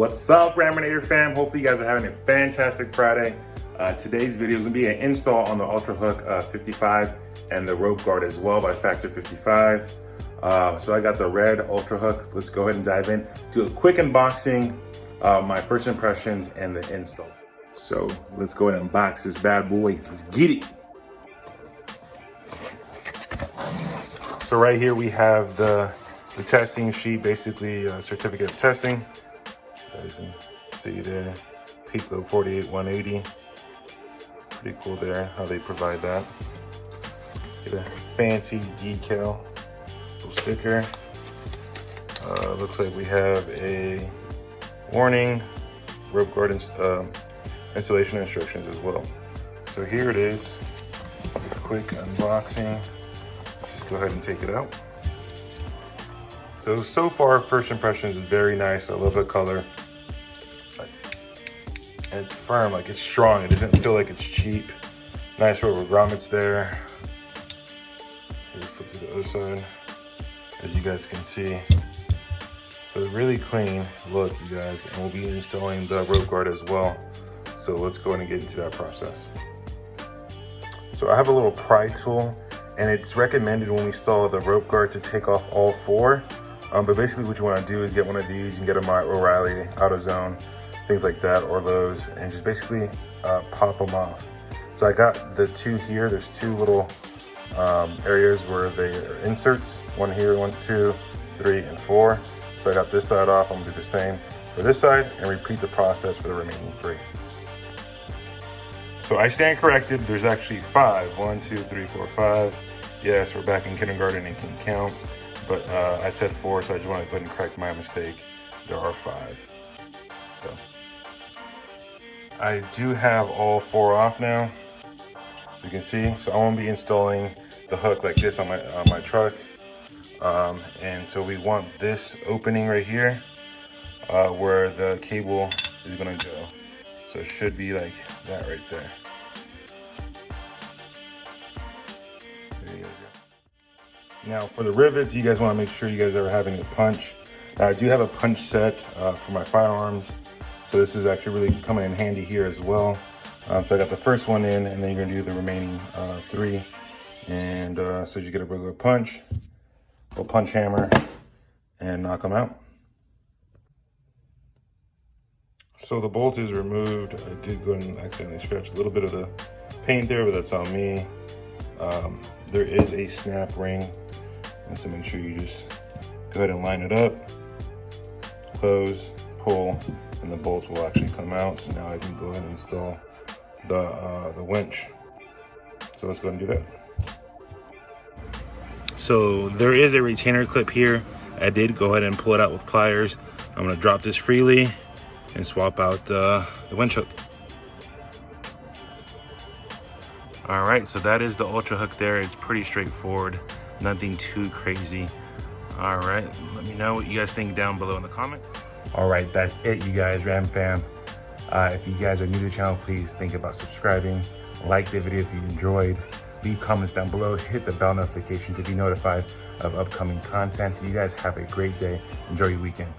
What's up, Raminator fam? Hopefully you guys are having a fantastic Friday. Today's video is gonna be an install on the Ultrahook 55 and the rope guard as well by Factor 55. So I got the red Ultrahook. Let's go ahead and dive in. Do a quick unboxing, my first impressions and the install. So let's go ahead and unbox this bad boy. Let's get it. So right here we have the testing sheet, basically a certificate of testing. As you can see there, peak load 48-180. Pretty cool there how they provide that. Get a fancy decal, little sticker. Looks like we have a warning, rope guard installation instructions as well. So here it is, a quick unboxing. Just go ahead and take it out. So far, first impressions is very nice. I love the color. And it's firm, like it's strong. It doesn't feel like it's cheap. Nice rubber grommets there. Let's flip to the other side, as you guys can see. So really clean look, you guys. And we'll be installing the rope guard as well. So let's go ahead and get into that process. So I have a little pry tool, and it's recommended when we install the rope guard to take off all four. But basically what you want to do is get one of these. You can get them at O'Reilly, AutoZone, things like that, or Lowe's, and just basically pop them off. So I got the two here. There's two little areas where they are inserts. One here, 1, 2, 3, and 4. So I got this side off. I'm gonna do the same for this side and repeat the process for the remaining 3. So I stand corrected. There's actually 5. 1, 2, 3, 4, 5. Yes, we're back in kindergarten and can count. But I said 4, so I just want to go ahead and correct my mistake. There are 5. So I do have all 4 off now, you can see. So I won't be installing the hook like this on my truck. And so we want this opening right here where the cable is gonna go. So it should be like that right there. There you go. Now for the rivets, you guys wanna make sure you guys are having a punch. Now I do have a punch set for my firearms. So this is actually really coming in handy here as well. So I got the first one in, and then you're gonna do the remaining 3. And so you get a regular punch, a punch hammer, and knock them out. So the bolt is removed. I did go and accidentally scratch a little bit of the paint there, but that's on me. There is a snap ring, and so make sure you just go ahead and line it up, close, pull, and the bolts will actually come out. So now I can go ahead and install the winch. So let's go ahead and do that. So there is a retainer clip here. I did go ahead and pull it out with pliers. I'm gonna drop this freely and swap out the winch hook. All right, so that is the Ultrahook there. It's pretty straightforward, nothing too crazy. All right, let me know what you guys think down below in the comments. All right, that's it, you guys, Ram fam. If you guys are new to the channel, please think about subscribing. Like the video if you enjoyed. Leave comments down below. Hit the bell notification to be notified of upcoming content. So you guys have a great day. Enjoy your weekend.